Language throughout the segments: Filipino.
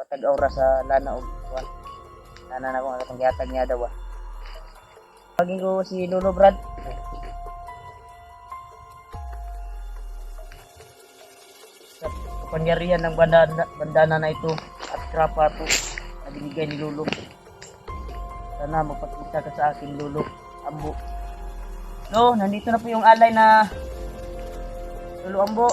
tag-aura sa lana o kuwan. Lana na kung atong gihatag niya daw. Pagin ko si Lolo Brad. Sa kapangyarihan ng bandana na ito at krapa po na binigay ni Lolo. Sana magpakita ka sa akin, Lolo Ambo. So, nandito na po yung alay na Lolo Ambo.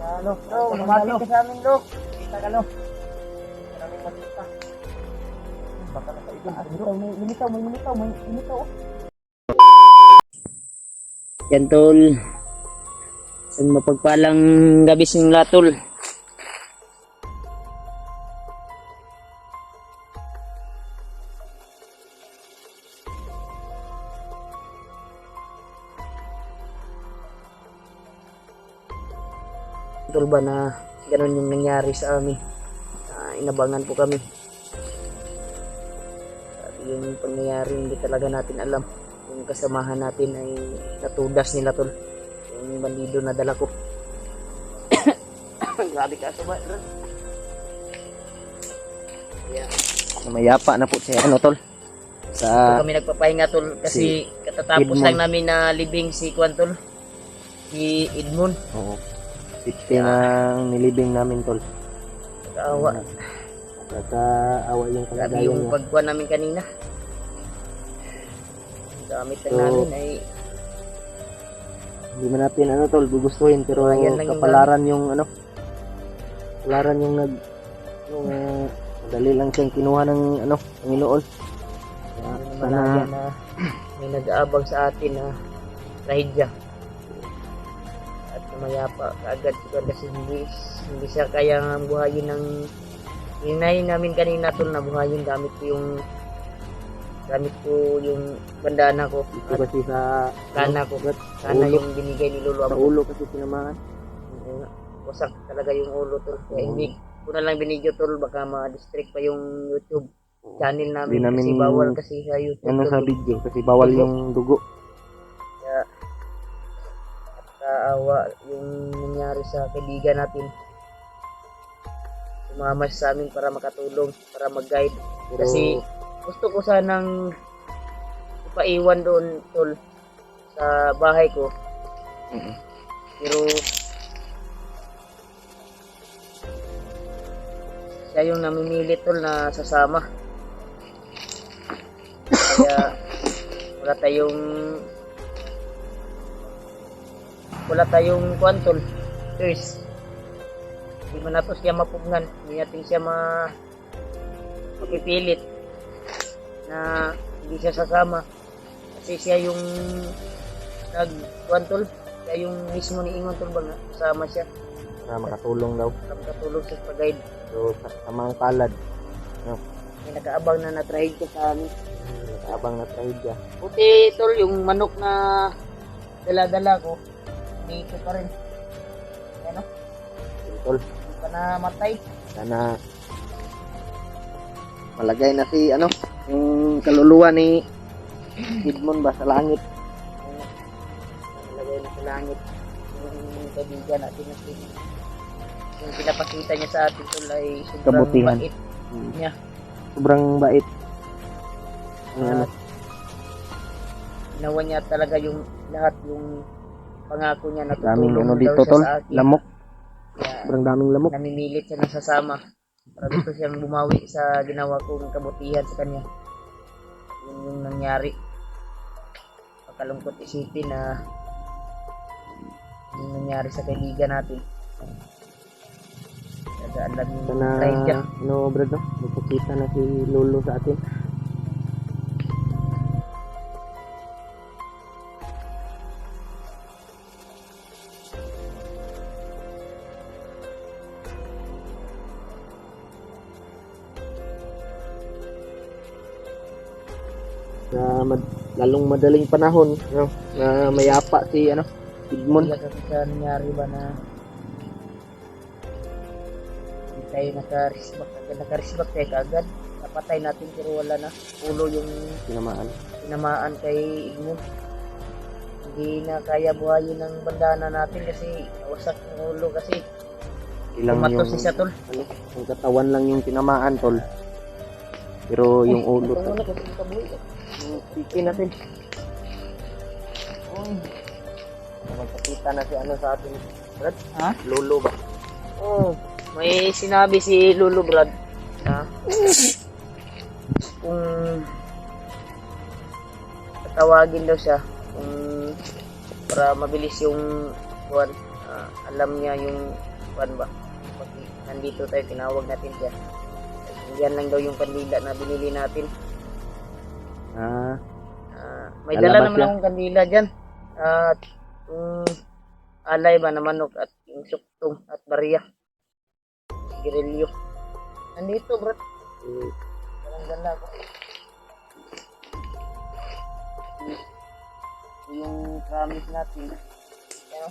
Halo, bro, lumapit ka sa amin, Lo. Kita ka, Lo. Maraming matita. Baka nakaigon. May minitaw. Yan, tol. Isang mapagpalang gabi sing latol. Tol ba na ganun yung nangyari sa amin. Inabangan po kami. Yung pangyayari hindi talaga natin alam. Yung kasamahan natin ay natudas nila, tol. Yung bandido na dala ko. Grabe ka sa ba? Yeah. Mayapa na po siya, ano, tol? So, kami nagpapahinga, tol, kasi katatapos Edmond. lang namin na libing si Kwan, tol. Si Edmond. Oo. 50 ng nilibing namin, tol. Kaawa. Kakaawa yung Grabe kalagayan yung niya. pagkuhan namin kanina. Gamit lang So, namin ay Hindi man natin, ano, tol, gugustuhin, pero Ayan lang yung kapalaran yung, ano, kapalaran yung madali lang siyang kinuha ng, ano, Panginoon. malaya na may nag-aabang sa atin na trahedya. At mayapa kaagad siguro kasi hindi siya kayang buhayin ng hinay namin kanina, tol, na buhayin gamit ko yung bandana ko Ito at kasi sa, kana ko. ulo. Kana yung binigay ni Lolo Sa Ambo. ulo kasi tinamaan. Wasak talaga yung ulo, tol. Kaya hindi ko na lang binidyo, tol, baka ma-distract pa yung YouTube channel namin, Hindi namin kasi bawal kasi sa YouTube, Ano tol, sa video, kasi bawal Dugo. yung dugo. Kaya kaawa yung nangyari sa kaibigan natin. Sumama siya sa amin para makatulong, para mag-guide. Pero, Kasi gusto ko sanang ipaiwan doon, tol, sa bahay ko. Mm-mm. Pero siya yung namimilit, tol, na sasama. Kaya wala tayong kwantol. Cheers. Hindi man nato siya mapugnan. Hindi natin siya mapipilit na hindi siya sasama. Kasi siya yung nag-kwantol. Siya yung mismo ni Ingon, tol, ba nga kasama siya. na makatulong daw. Para makatulong sa pag-guide. So, tamang palad. May nag-aabang na na-try ko sa amin. Abang na trahedya. Buti, tol, yung manok na dala-dala ko, dito pa rin. Ano? Tol, Hindi pa na matay. sana malagay na si, ano, yung kaluluwa ni Edmond ba sa langit. Nalagay na sa langit. Yung kaibigan natin na yung pinapakita niya sa atin, tol, ay sobrang Kabutihan. bait niya. Sobrang bait. Ano, At ginawa niya talaga yung lahat, yung pangako niya na daming tutulong ano daw dito, siya tol. sa akin. Lamok. Kaya Sobrang daming lamok. namimilit siya na sasama para gusto siyang bumawi sa ginawa kong kabutihan sa kanya. Yun yung nangyari. Pagkalungkot isipin na yung nangyari sa kaibigan natin. Nagaan lang yung Sana, trahedya. ano, brad, no? Magpakita na si Lolo sa atin. Na lalong madaling panahon, no? Na mayapa si, ano, Edmond. Kaya kasi sa nangyari ba na hindi tayo naka-respect tayo kaagad. Napatay natin pero wala na. Ulo yung Tinamaan. tinamaan kay Edmond. Hindi Hindi na kaya buhayin ng bandana natin kasi wasak yung ulo kasi Ilang kumatos yung, siya tol. ano, yung katawan lang yung tinamaan, tol. Pero yung ulo, Ito tol. muna kasi kabuhi. Yung piki natin. Magpakita na si ano sa atin, Brad. Ha? Lolo ba? Oh, may sinabi si Lolo Brad na kung tatawagin daw siya kung para mabilis yung kuwan, alam niya yung kuwan ba. Pag nandito tayo, tinawag natin siya. Yan lang daw yung kandila na binili natin. May Lalabas dala naman siya. akong kandila dyan. At yung alay ba na manok at yung suktong at barya. Girilyo. Nandito, bro. Walang dala ko. Yung promise natin. Yan,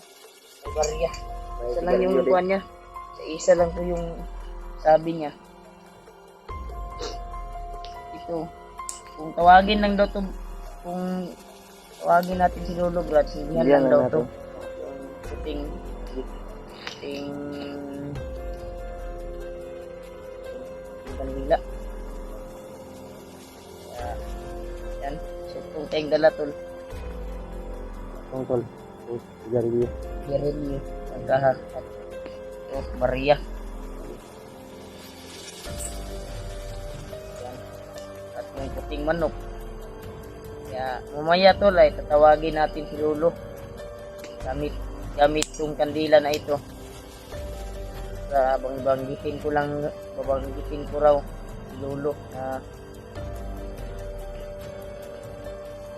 may barya. Isa lang yung kuwan niya. Sa isa lang po yung sabi niya. Ito. Kung tawagin lang daw to, kung tawagin natin si Lolo Brad, hindi lang daw to. Yung puting kandila. Yan. So, kung tayong dala tol. Tol. Sigarilyo. Girilyo. Ang kaha. At Maria. Yan. At yung puting manok. Kaya mamaya tol ay tatawagin natin si Lolo. Gamit yung kandila na ito. Babanggitin ko raw si Lolo na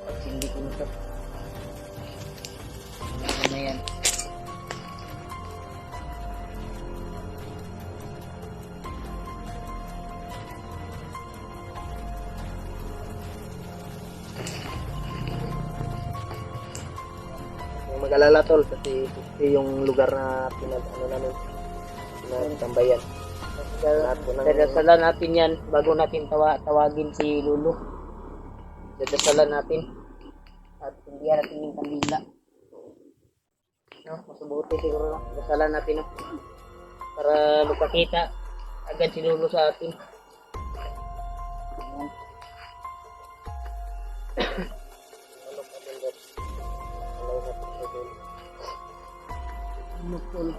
pagsindi ko nito. Ano na yan? Yung mag-alala, tol, kasi yung lugar na pinagtambayan. Dadasalan natin yan bago natin tawagin si Lolo. Dadasalan natin. At hindi natin yung kandila. No, masubuti siguro. Dadasalan natin, no? Para magpakita agad si Lolo sa atin. Ayan. Lukol.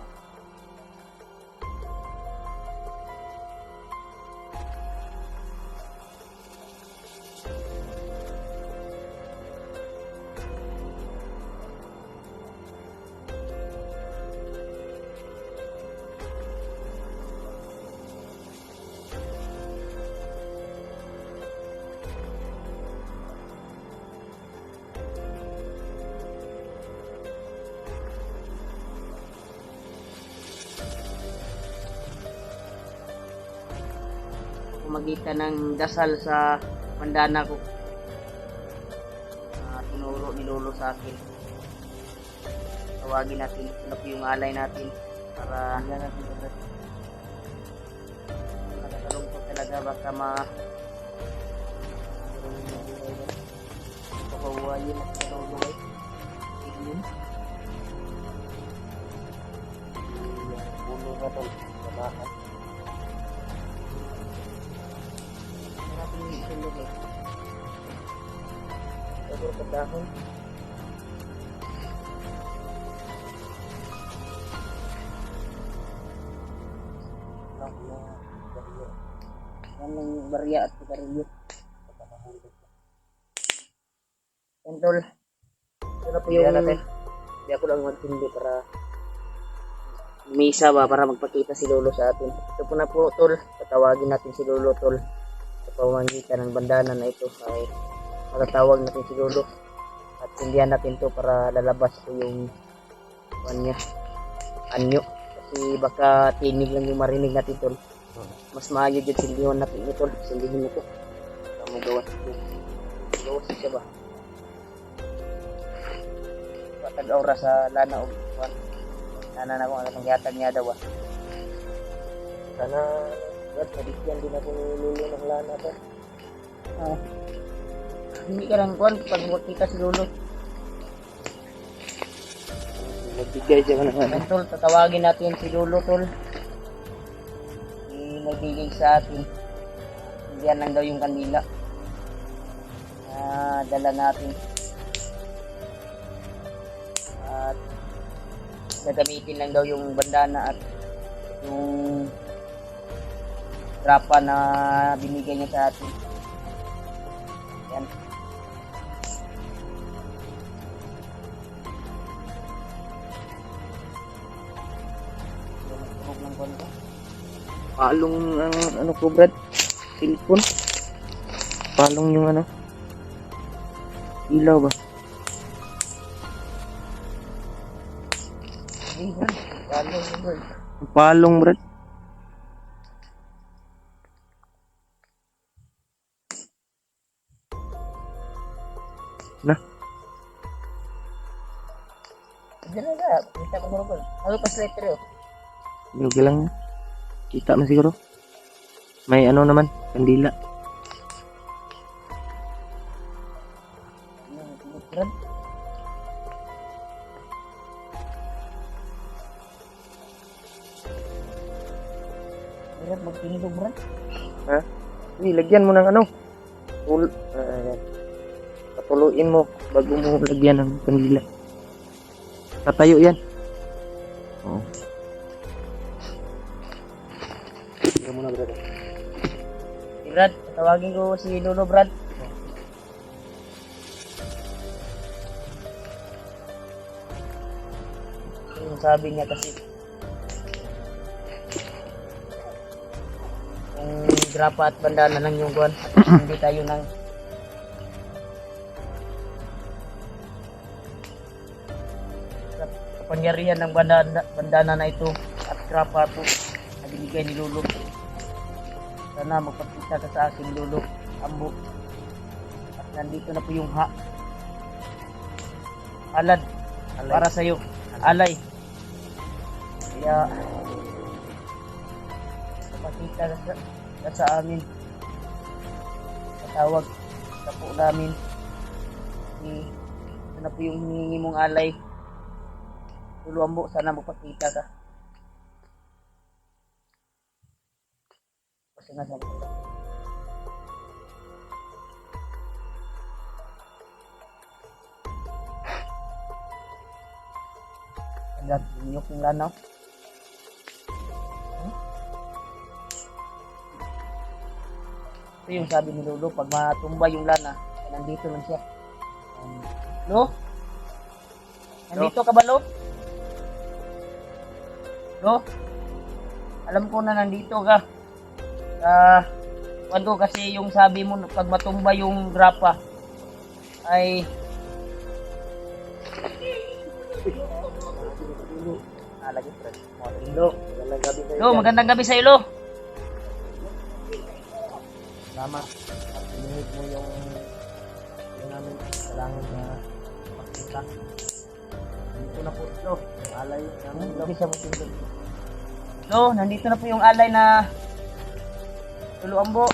Magitan ng dasal sa bandana ko. Tinuro ni Lolo sa akin. Tawagin natin. Ito po yung alay natin. Para nakakalungkot talaga baka papawayin at sa Lolo ay. Yun. Puno na, tol. Mabahan. Maraming tulog eh. Siguro sa dahon. Yan lang yung barya at sigarilyo. Yan tol. Ito po yung hindi ako lang magtindi para misa ba para magpakita si Lolo sa atin. Ito po na po tol. Tatawagin natin si Lolo tol. Sa pamamagitan ng bandana na ito ay matatawag natin si Lolo. At sindihan natin to para lalabas po yung anyo. Kasi baka tinig lang yung marinig natin tol. Mas maayo dyan sindihan natin ito tol. Sindihin ito. Kamu gawas ito. Gawas siya ba? Tag-aura sa lana o kuwan. Lana na kung ano pangyatag niya daw. Sana, Brad, nabigyan din ako ni Lolo ng lana, Brad. Hindi ka lang kuwan pag makita si Lolo. Nagbigay siya ka ng ano. Yan, tol, tatawagin natin si Lolo, tol. Nagbigay sa atin. Diyan lang daw yung kanila. Dala natin. At gagamitin lang daw yung bandana at yung trapa na binigay niya sa atin. Yan. Tunog ng konto. Palong ang ano ko, Brad? Cellphone. Palong yung ano. Ilaw ba? Hey, Brad. Lalo, Brad. Palong, Brad. Na, Diyan na ka. Kita ko mo, Brad. Ano pa letter yun? yung lang. Kita mo siguro. May ano naman, kandila. Brad. Brad, magpinilog, Brad. Ha? Hindi, lagyan mo ng ano. Patuluin mo bago mo lagyan ng kandila. Tatayo yan. Oo. Tingnan mo na, Brad. Si Brad, tawagin ko si Lolo, Brad. Yung sabi niya kasi yung grapa at bandana lang yung kuwan. Hindi tayo nang kapangyarihan ng bandana na ito at grapa po na binigay ni Lolo. Sana magpakita ka sa akin, Lolo, Ambo. At nandito na po yung alad para sa iyo. Alay. Kaya magpakita ka sa amin. Patawag sa po namin. Ito na po yung hiningi mong alay. Lolo Ambo, sana magpakita ka. Kasi nga sa agad inyok yung lanaw. Ito yung sabi ni Lolo, pag matumba yung lana, nandito lang siya. Lo? Nandito ka ba, Lo? Lo? Alam ko na nandito ka. Wando kasi yung sabi mo, pag matumba yung grapa, ay lagi fresh. Lo, magandang gabi sa iyo, Lo. Salamat. At pinihit mo yung namin kailangan na makita. Dito na po, Lo. Alay namin, Lo. Lo, nandito na po yung alay na Lolo Ambo.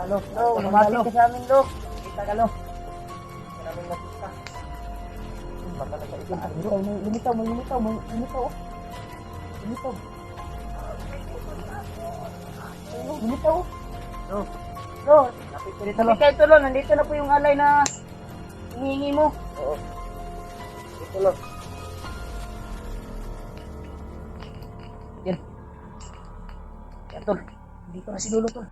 Lo, lumapit ka sa amin, Lo. Kita ka, Lo. Hindi namin nakita. Baka na sa ikin. Lumitaw. Lo, lapit ka dito, Lo. Ito, Lo. Nandito na po yung alay na hinihingi mo. Oo. Ito, Lo. Yan. Yan, Tol. Dito na si Lolo, Tol.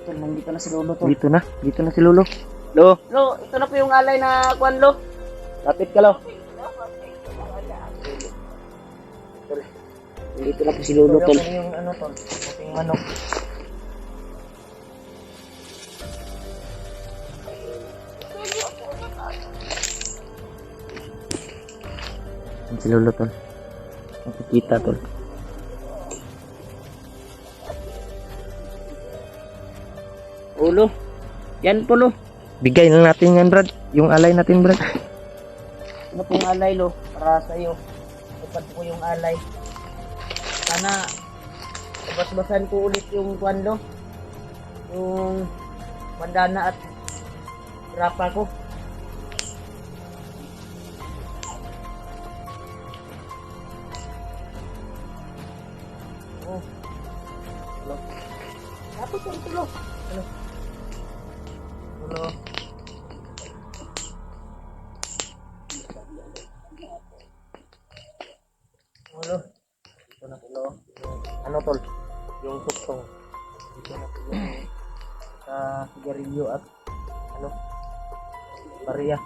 Tol, nandito na si Lolo, Tol. Dito na si Lolo. Lo, Lo, ito na po yung alay na kuwan, Lo. lapit ka, Lo. Dito na po si Lolo, tol. Yung ano, tol, puting manok. Yan si Lolo, tol. Nakikita, tol. Ulo. Yan po, lo. Bigay lang natin yan, Brad. Yung alay natin, Brad. Ano pong alay, lo? Para sa'yo. Tupad po yung alay. Sana, basbasan ko ulit yung kwan, lo. Yung bandana at rapa ko. Oh. Lo. Tapos yung tulo. Ano? Tulo. Tulo. Ito na tulo. Ano tol? Yung tuktong. Dito na tulo. Sa sigarilyo at ano? Bariya.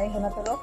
Ay, ko na tulo.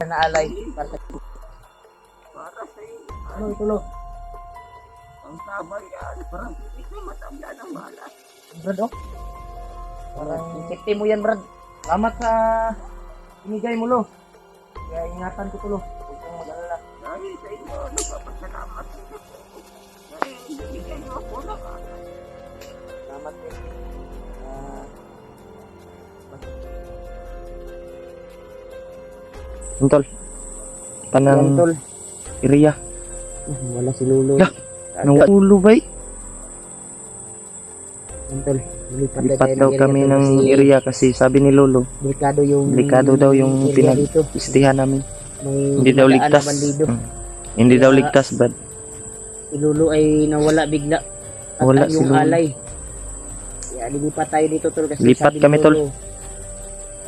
Na alay para sa ano ito lo? Ang tama yan, parang ito matabla ng bala. Brad, oh. Parang safety mo yan, Brad. Salamat sa binigay mo, lo. Kaya ingatan ko to, lo. Huwag kang mag-alala. Dahil sa inyo, nagpapasalamat. Dahil binigay mo ako na ka. Salamat, eh. Tol. Tanang Yan, tol. iriya. Wala si Lolo. Lah, Nawulo ba? Tol, Lipat daw kami ng area kasi sabi ni Lolo, Delikado daw yung area dito. istihan namin. May Hindi daw dumadaan na ligtas. bandido. Hindi daw Kaya- ligtas, bad. Si Lolo ay nawala bigla. At Wala ang si yung Lolo. alay. Kaya lilipat tayo dito tol kasi Lipat sabi ni kami, tol. Lolo,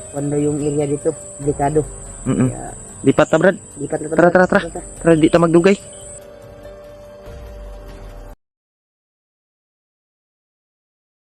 Kuando yung area dito, delikado. Mm-mm. Kaya Lipat na, Brad. lipat na Tara, tara, tara. Tara, di ta magdugay.